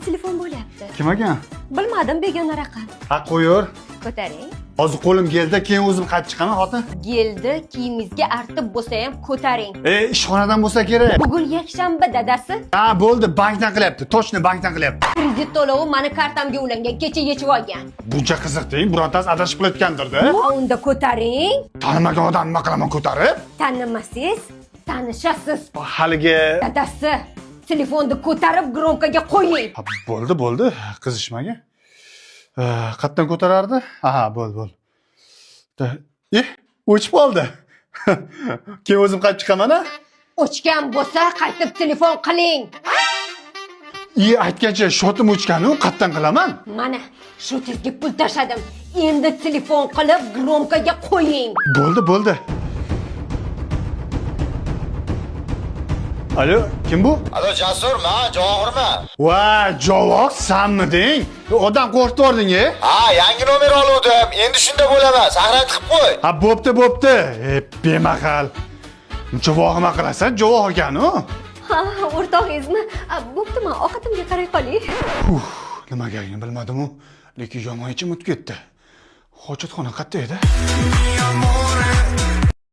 telefon bo'lyapti. Kim ekan? Bilmadim, begona raqam. Ha, qo'yur. Ko'taring. Hozir qo'lim keldi, keyin o'zim qaytib chiqaman, xotin. Geldi, kiyimingizga artib bo'lsa ham ko'taring. Ishxonadan bo'lsa kerak. Bugun yakshanba dadasi. Ha, bo'ldi, bankdan qilyapti. To'shni bankdan qilyapti. Kredit to'lovi mani kartamga ulangan, kecha yechib olgan. Buncha qiziqding, birontasi adashib qilayotgandir-da. Unda ko'taring. Tanimagan odam nima qilaman ko'tarib? Tanimasangiz, tanishasiz. Haligi Dadasi, telefonni ko'tarib gromkaga qo'ying. bo'ldi, qizishmaga. Qatdan ko'tarardi? Aha, bo'ldi. O'chib qoldi. Keyin o'zim qaytib chiqaman-a? O'chgan bo'lsa, qaytib telefon qiling. Aytgancha shotim o'chgan-ku, qatdan qilaman? Mana, shu tizga pul tashladim. Endi telefon qilib gromkaga qo'ying. Bo'ldi. Alo, kim bu? Alo, Jasur, men Javohirman. Va, Javoh, sanmiding? Odam qo'rqitib yording-a? Ha, yangi nomer oluvdim. Endi shunda bo'laman. Saqlanib qilib qo'y. Ha, bo'pti. Bemahal. Javohima qilasan, Javoh ekan-ku. Ha, o'rtog'ingizmi? Bo'pti, men ovqatimga qaray qoling. Nimagaligini bilmadim-u, lekin yomon ichim o'tib ketdi. Hojatxona qayerda edi?